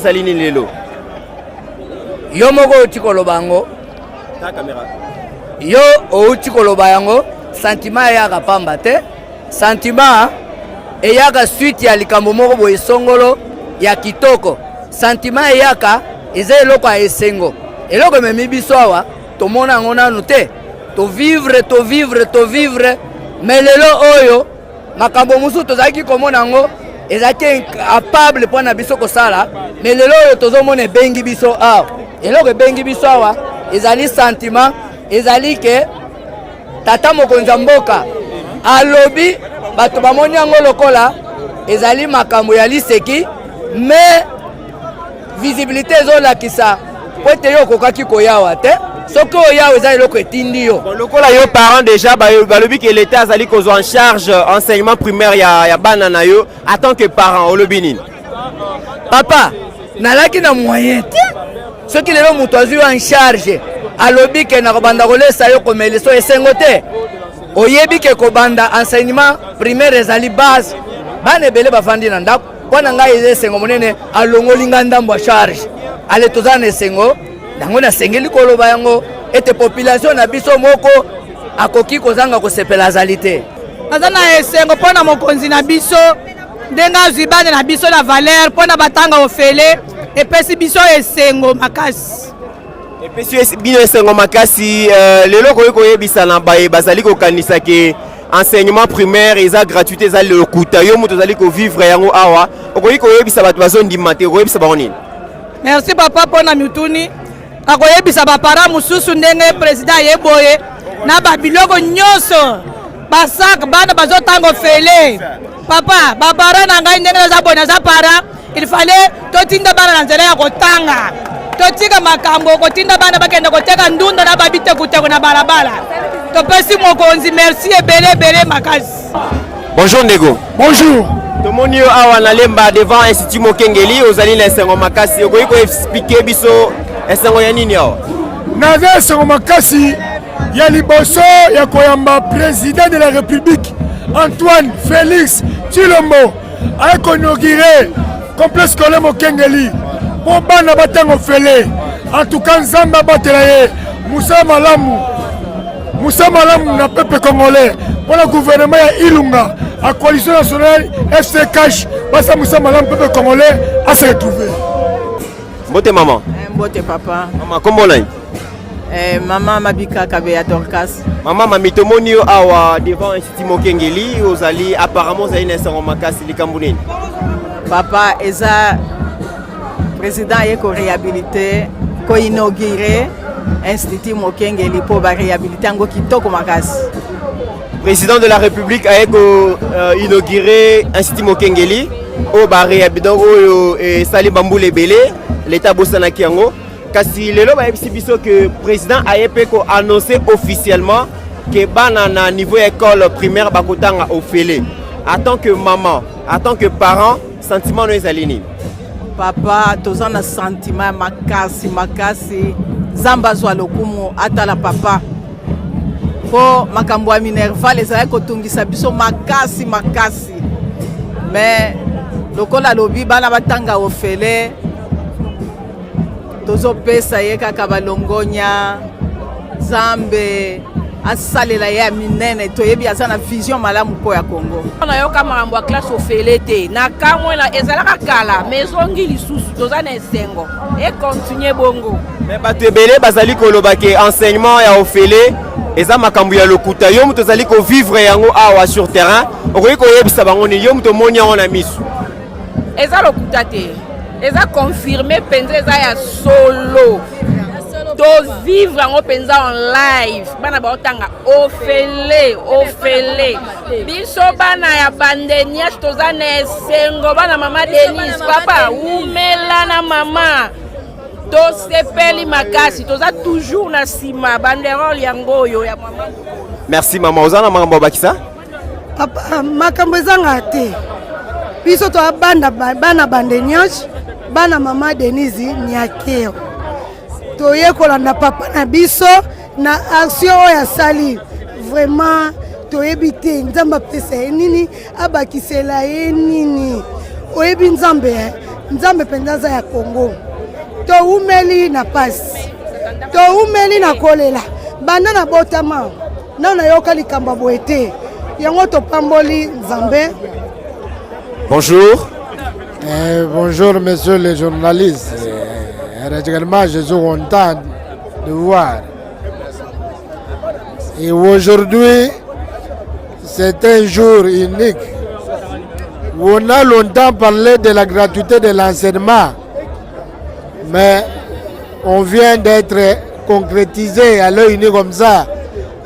Salini lelo. Yo moko utikoloba yango. Ta caméra. Yo utikoloba yango sentiment ya pamba te. Sentiment eyaka suite ya likambo moko boye songolo ya kitoko. Sentiment eyaka eza eloko ya esengo. Eloko memi biso awa tomona yango nanu te. To vivre mais lelo oyo makambo musu tozaki komona yango ezaki incapable pour na biso kosala mais lelo oyo tozomona bengi biso awa. Eloko bengi biso awa ezali sentiment ezali ke tata mokonzi mboka alobi bato bamoni yango lokola ezali makambo ya liseki mais visibilité ezolakisa po ete yo okokaki koyawa te soki oyawa eza eloko etindi yo. Lokola yo parents déjà balobi que l'état azali kozwa en charge enseignement primaire ya bana na yo en tant que parent olobi nini? Papa nalaki na moyen te soki lelo moto azwi en charge alobi ke na kobanda kolesa yo komeleso esengo te oyebi ke kobanda enseignement primaire ezali base bana ebele bafandi na ndako mpo na ngai eza esengo monene alongoli nga ndambo ya charge ale toza na esengo yango nasengeli koloba yango ete population na biso moko akoki kozanga kosepela azali te. Naza na esengo mpo na mokonzi na biso ndenge azwi bana na biso na valeur mpo na batanga ofele epesi biso esengo makasi. Epesi bino esengo makasi lelo koyebisa na baye bazali kokanisa ke enseignement primaire eza gratuité eza lokuta yo moto azali ko vivre yango awa okoyi koyebisa bato bazondima te koyebisa bango nini? Merci papa mpo na mituni akoyebisa bapara mosusu ndenge président yeboye na babiloko nyonso basaka bana bazotanga ofele. Papa bapara na ngai ndenge naza boye naza para il fallait totinda bana na nzela ya kotanga totika makambo kotinda bana bakende koteka ndunda na babite kuteko na balabala topesi mokonzi merci ebele makasi. Bonjour Nego. Bonjour. Tomoni yo awa na lemba devant Institut Mokengeli ozali na esengo makasi okoyi ko expliquer biso esengo ya nini awa? Naza esengo makasi ya liboso ya koyamba président de la République Antoine Félix Tshilombo a inauguré complexe scolaire Mokengeli pour bana batango fele. En tout cas nzamba batela ye Moussa Malamu na peuple congolais pour le gouvernement ya Ilunga à coalition nationale FC Cash basa Moussa Malamu peuple congolais à se retrouver. Mbote maman. Mbote papa. Maman comment nai? Maman Mabika Kabeya Dorcas. Maman mami tomoni yo awa devant Institut Mokengeli ozali apparemment ozali na esengo makasi likambo nini? Papa eza président ye ko réhabiliter ko inaugurer Institut Mokengeli pour ba réhabiliter ngo kitoko makasi. Président de la République a inauguré Institut Mokengeli au ba réhabiliter oyo sali bambule belé l'état bosana kiango kasi lelo ba yebisi biso que président a annoncé officiellement que bana na niveau école primaire bakotanga ofele. En tant que maman, en tant que parent, sentiment no ezalini? Papa toza na sentiment makasi zamba zwa lokumu atala papa po makambo ya minerval ezali kotungisa biso makasi mais lokola lobi bana batanga ofele tozopesa ye kaka balongonya zambe asalela ye minene toyebi aza na vision malamu po ya Congo. Na yoka makambo ya classe ofele te na kamwe na ezalaka kala mais zongi lisusu toza na esengo et continuer bongo. Mais bato ebele bazali koloba ke enseignement ya ofele eza makambo ya lokuta yo moto azali ko vivre yango awa sur terrain okoyi koyebisa bango ni yo moto moni yango na misu. Eza lokuta te eza confirmé penza eza ya solo to vivre yango penza en live bana baotanga ofele biso bana ya bandenias toza na esengo bana mama Denise papa umela na mama to sepeli makasi toza toujours na sima banderole yango oyo ya mama. Merci maman ozana makambo bakisa Papa makambo ezanga te biso to bana bandenias bana mama Denise nyakeo toye kolanda papa na biso na action oyo sali vraiment toyebi te nzambe apesa ye nini abakisela ye nini oyebi nzambe nzambe mpenza aza ya Congo toumeli na pasi toumeli na kolela banda na botama na nayoka likambo boye te yango topamboli nzambe. Bonjour. Bonjour messieurs les journalistes. Radicalement, je suis content de voir. Et aujourd'hui, c'est un jour unique. On a longtemps parlé de la gratuité de l'enseignement, mais on vient d'être concrétisé à l'œil nu comme ça.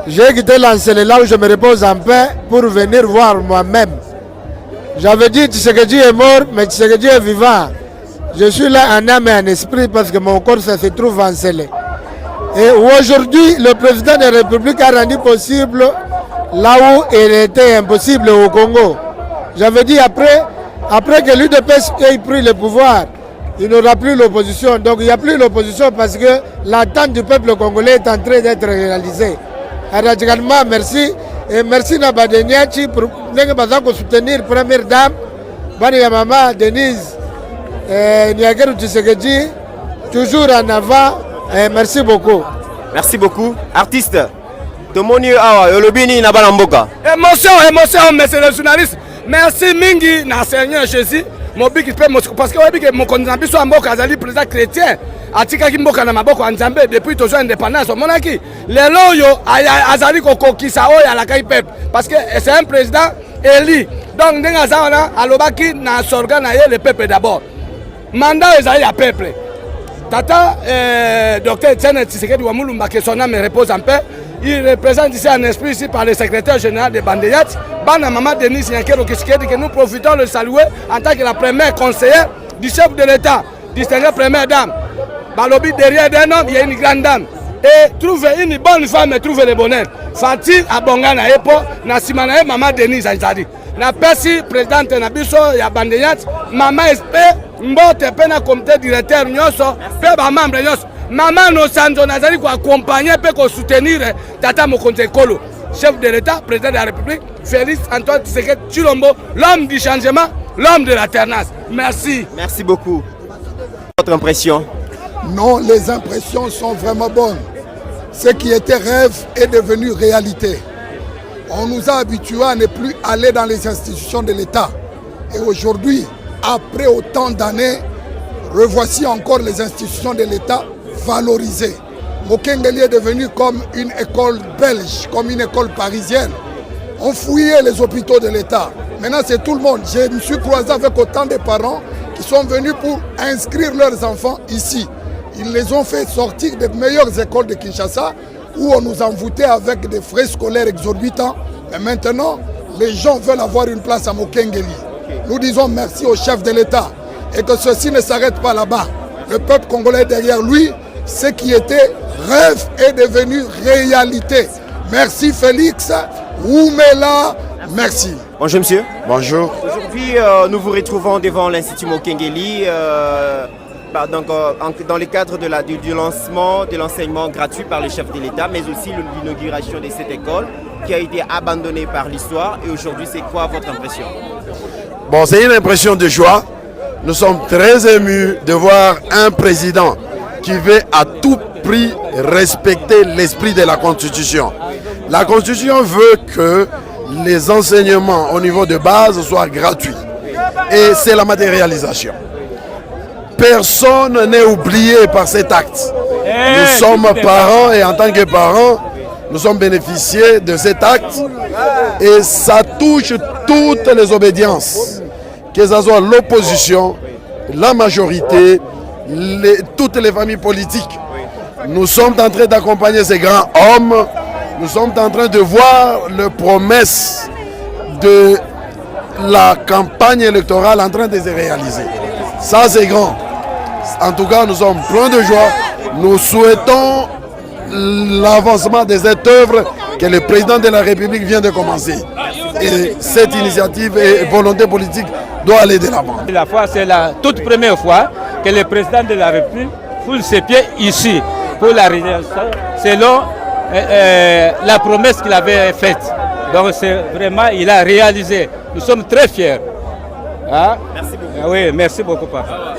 J'ai quitté l'enseignement là où je me repose en paix pour venir voir moi-même. J'avais dit Tshisekedi est mort, mais Tshisekedi est vivant. Je suis là en âme et en esprit parce que mon corps ça se trouve encelé. Et aujourd'hui, le président de la République a rendu possible là où il était impossible au Congo. J'avais dit après que l'UDPS ait pris le pouvoir, il n'y aura plus l'opposition. Donc il n'y a plus l'opposition parce que l'attente du peuple congolais est en train d'être réalisée. Radicalement, merci. Et merci Nabade Niachi pour soutenir Première Dame, Bani Maman Denise Niageru Tshisekedi, toujours en avant. Et merci beaucoup. Merci beaucoup. Artiste, Tomoni Awa, Yolobini Nabalamboka. Émotion, monsieur le journaliste. Merci Mingi, na Seigneur Jésus. Parce que mon condamné soit mboka azali président chrétien atika ki mboka na maboko ya Nzambe depuis toujours indépendance monaki lelo yo azali kokokisa oyo alakai peuple parce que c'est un président élu donc ndenga zawana alobaki na sorga na ye le peuple d'abord mandat ezali ya peuple tata docteur Etienne Tshisekedi wa Mulumba que son âme repose en paix. Il représente ici un esprit ici par le secrétaire général de Bandeyat, Bana Maman Denise Niageru Tshisekedi, que nous profitons de saluer en tant que la première conseillère du chef de l'État, distinguée première dame. Balobi, derrière d'un homme, il y a une grande dame. Et trouver une bonne femme et trouver le bonheur. Fatih Abongana Epo, Nasimanae Maman Denise Anzadi. Na persi présidente Nabiso, il y a Bandeyat, Maman Espé, Mbote Pena comité directeur Nyoso, Peba membre Nyoso. Maman no sanzo nazali ko accompagner pe ko soutenir Tata Mokonzi Ekolo, chef de l'État, président de la République, Félix Antoine Tshisekedi Tshilombo, l'homme du changement, l'homme de l'alternance. Merci. Merci beaucoup. Votre impression? Non, les impressions sont vraiment bonnes. Ce qui était rêve est devenu réalité. On nous a habitués à ne plus aller dans les institutions de l'État. Et aujourd'hui, après autant d'années, revoici encore les institutions de l'État valorisées. Mokengeli est devenu comme une école belge, comme une école parisienne. On fouillait les hôpitaux de l'État. Maintenant, c'est tout le monde. Je me suis croisé avec autant de parents qui sont venus pour inscrire leurs enfants ici. Ils les ont fait sortir des meilleures écoles de Kinshasa où on nous envoûtait avec des frais scolaires exorbitants. Et maintenant, les gens veulent avoir une place à Mokengeli. Nous disons merci au chef de l'État et que ceci ne s'arrête pas là-bas. Le peuple congolais derrière lui, ce qui était rêve est devenu réalité. Merci Félix, Oumela, merci. Bonjour monsieur. Bonjour. Aujourd'hui, nous vous retrouvons devant l'Institut Mokengeli. Dans le cadre du lancement de l'enseignement gratuit par le chef de l'État, mais aussi l'inauguration de cette école qui a été abandonnée par l'histoire. Et aujourd'hui, c'est quoi votre impression? Bon, c'est une impression de joie. Nous sommes très émus de voir un président qui veut à tout prix respecter l'esprit de la Constitution. La Constitution veut que les enseignements au niveau de base soient gratuits. Et c'est la matérialisation. Personne n'est oublié par cet acte. Nous sommes parents et en tant que parents, nous sommes bénéficiés de cet acte et ça touche toutes les obédiences, que ce soit l'opposition, la majorité, toutes les familles politiques. Nous sommes en train d'accompagner ces grands hommes, nous sommes en train de voir les promesses de la campagne électorale en train de se réaliser. Ça c'est grand. En tout cas, nous sommes pleins de joie. Nous souhaitons l'avancement de cette œuvre que le président de la République vient de commencer. Et cette initiative et volonté politique doit aller de l'avant. La fois, c'est la toute première fois que le président de la République foule ses pieds ici pour la réalisation selon la promesse qu'il avait faite. Donc c'est vraiment, il a réalisé. Nous sommes très fiers. Hein? Merci beaucoup. Ah oui, merci beaucoup, papa.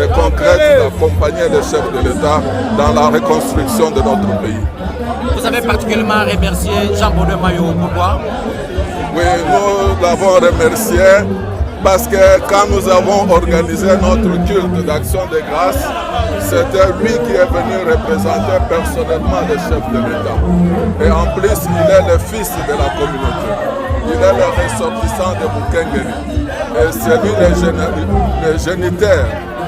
Et concrète d'accompagner les chefs de l'État dans la reconstruction de notre pays. Vous avez particulièrement remercié Jean-Baudet Maillot, pourquoi? Oui, nous l'avons remercié parce que quand nous avons organisé notre culte d'action de grâce, c'était lui qui est venu représenter personnellement les chefs de l'État. Et en plus, il est le fils de la communauté. Il est le ressortissant de Mukengeli. Et c'est lui le géniteur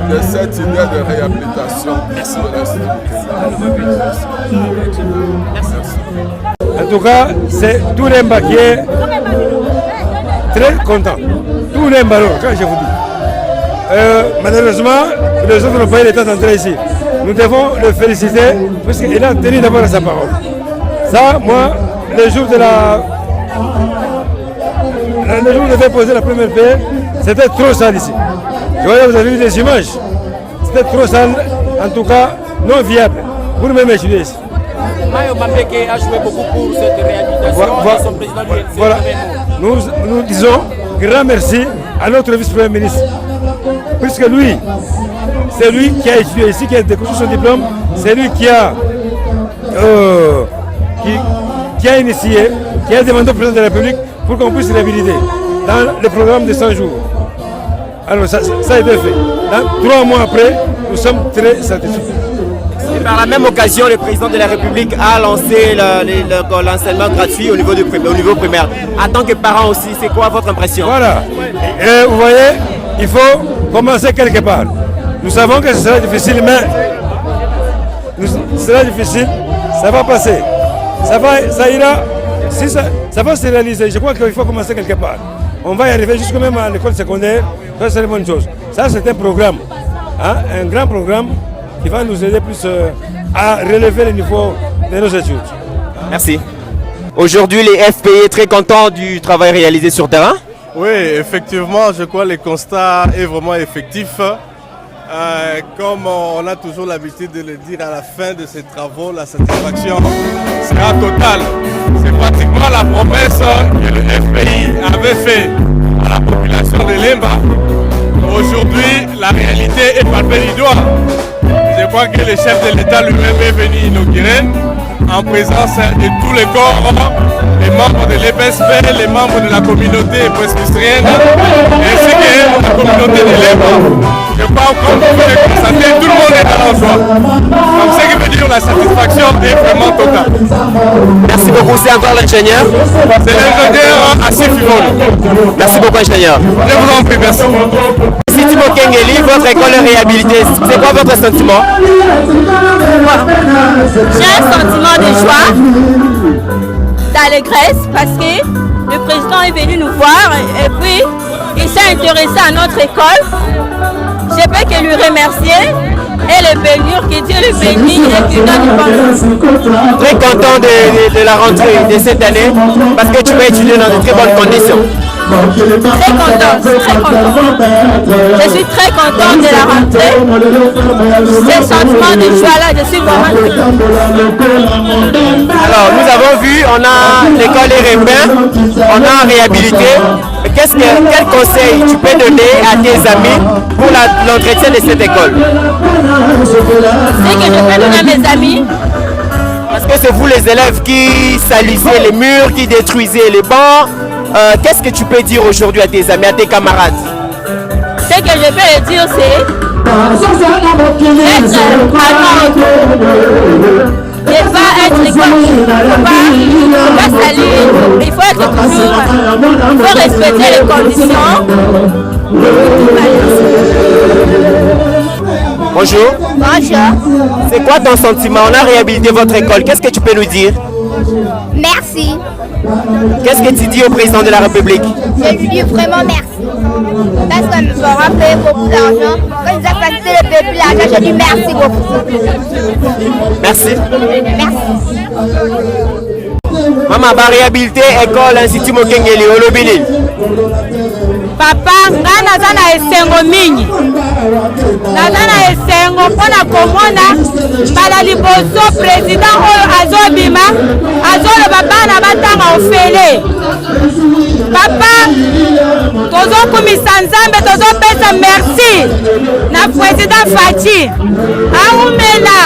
de cette idée de réhabilitation. Merci. En tout cas, c'est tout l'Emba qui est très content. Tout l'Emba, quand je vous dis. Malheureusement, les autres n'ont pas eu le temps d'entrer ici. Nous devons le féliciter parce qu'il a tenu d'abord sa parole. Ça, moi, le jour de déposer la première paix, C'était trop sale ici. Je vois, vous avez vu les images. C'était trop sale, en tout cas non viable pour même étudier ici. Mayo Mambeke a joué beaucoup pour cette réhabilitation. Son président lui Voilà. Nous disons grand merci à notre vice-premier ministre. Puisque lui, c'est lui qui a étudié ici, qui a décroché son diplôme, c'est lui qui a initié, qui a demandé au président de la République pour qu'on puisse réhabiliter dans le programme de 100 jours. Alors ça a été fait. 3 mois après, nous sommes très satisfaits. Et par la même occasion, le président de la République a lancé l'enseignement gratuit au niveau primaire. En tant que parent aussi, c'est quoi votre impression? Voilà. Et vous voyez, il faut commencer quelque part. Nous savons que ce sera difficile, mais ce sera difficile, ça va passer. Ça ira, si ça va se réaliser. Je crois qu'il faut commencer quelque part. On va y arriver jusqu'à même à l'école secondaire, ça c'est une bonne chose. Ça c'est un programme, hein, un grand programme qui va nous aider plus à relever le niveau de nos études. Merci. Aujourd'hui, les FPI est très contents du travail réalisé sur terrain. Oui, effectivement, je crois que le constat est vraiment effectif. Comme on a toujours l'habitude de le dire à la fin de ces travaux, la satisfaction sera totale. C'est pratiquement la promesse que le FPI avait faite à la population de Lemba. Aujourd'hui, la réalité est palpée du doigt. Je crois que le chef de l'État lui-même est venu inaugurer en présence de tous les corps, les membres de l'EPSP, les membres de la communauté presbytérienne, ainsi que la communauté de l'Emba. Je crois qu'on peut le constater, tout le monde est dans la joie. Comme ce qui veut dire la satisfaction est vraiment totale. Merci beaucoup, c'est encore l'ingénieur. C'est l'ingénieur Assif Fivol. Merci beaucoup, ingénieur. Je vous en prie, merci. City Mokengeli, votre école est réhabilitée. C'est quoi votre sentiment? J'ai un sentiment de joie, d'allégresse, parce que le président est venu nous voir et puis il s'est intéressé à notre école. Je peux que lui remercier et le bénir, que Dieu le bénisse et qu'il donne du bon. Très content de la rentrée de cette année parce que tu vas étudier dans de très bonnes conditions. Très content, très content. Je suis très content de la rentrée. Ce sentiment de joie-là, je suis vraiment très content. Alors, nous avons vu, on a l'école Erembin, on a réhabilité. Quel conseil tu peux donner à tes amis pour l'entretien de cette école? Ce que je peux donner à mes amis, parce que c'est vous les élèves qui salissez les murs, qui détruisez les bancs. Qu'est-ce que tu peux dire aujourd'hui à tes amis, à tes camarades? Ce que je peux leur dire, c'est être ne pas être pas salir, il faut être toujours, il faut respecter les conditions. Bonjour. Bonjour. C'est quoi ton sentiment? On a réhabilité votre école. Qu'est-ce que tu peux nous dire? Merci. Qu'est-ce que tu dis au président de la République? Je lui dis vraiment merci. Parce que nous aurons payé beaucoup d'argent. Quand ils ont facilité le peuple l'argent, je dis merci beaucoup. Merci. Merci. Maman, va réhabiliter l'école Institut Mokengeli au Lobili. Papa, nga naza na esengo mingi. Naza na esengo mpona komona mbala liboso président oyo azobima azoloba bana batanga ofele. Papa, tozokumisa Nzambe, tozopesa merci na président Faci. Aumela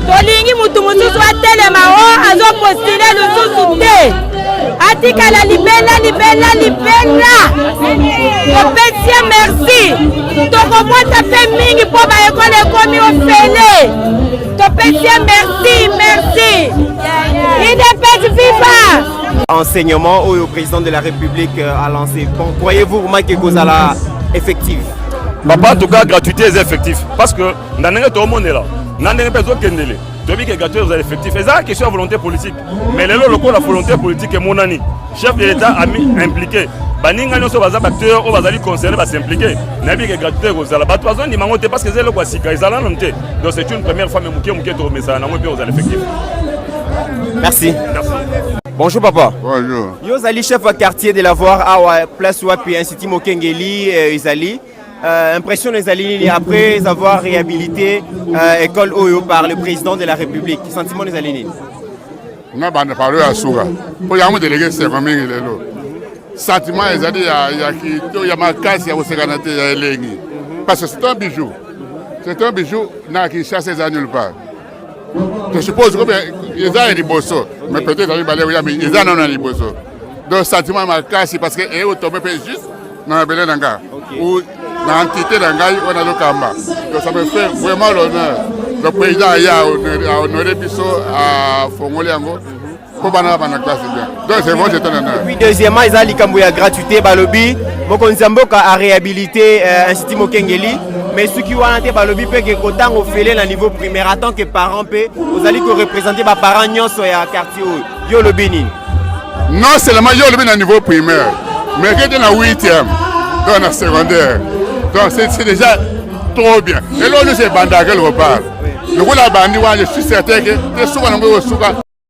tolingi mutu mosusu atelema o azopostile lisusu te. Atikala libela topesie merci tokomwata mpe mingi mpo baekole ekomi ofele topesie merci idepesi viva. Enseignement au président de la République a lancé. Bon, croyez-vous vraiment que cause à la effective? Papa, en tout cas, gratuité est effective. Parce que dans tout le monde est là. Dans les personnes qui sont là, tu as vu que gratuité est effective. C'est une question de volonté politique. Mais le la volonté politique est mon ami. Chef de l'État a mis impliqué. Baninga nyonso baza acteurs ou bazali concernés ba s'impliquer. Nabi que gratuité ko zala bato bazon ni mangote parce que c'est le quoi sika izala nomte. Donc c'est une première fois mais muké to message na mo pe aux effectifs. Merci. Merci. Bonjour papa. Bonjour. Yo zali chef de quartier de l'avoir à place Wapi Institut Mokengeli Izali. Impression des alliés après avoir réhabilité école Oyo par le président de la République. Sentiment des alliés. Na bande parole à Souga. Pour y avoir délégué c'est comme il est là. Sentiment des alliés il y a ma casse il y a aussi ganaté il y a l'église. Parce que c'est un bijou. C'est un bijou n'a qui chasse les annuls pas. Je suppose qu'ils ont des bossos, mais peut-être qu'ils ont des bossos. Donc, sentiment ma casse parce que eux tombent juste dans la belle d'anga ou dans l'entité d'anga on a le kamba. Donc ça me fait vraiment l'honneur. Le président a honoré Bisso à Fongoliango. Donc c'est bon, c'est un honneur. Puis deuxièmement, ils ont la gratuité balobi. Mokonzamboka a réhabilité Institut Mokengeli. Mais ceux qui ont été balobi peut que autant au fêler le niveau primaire, en tant que parents, vous allez représenter les parents sur le quartier yo le Bénin. Non seulement yo le Bénin au niveau primaire, mais que dans la 8e, dans la secondaire. Donc c'est déjà trop bien. Et là, nous c'est Banda que l'on parle. Nous la bandi, je suis certain que c'est souvent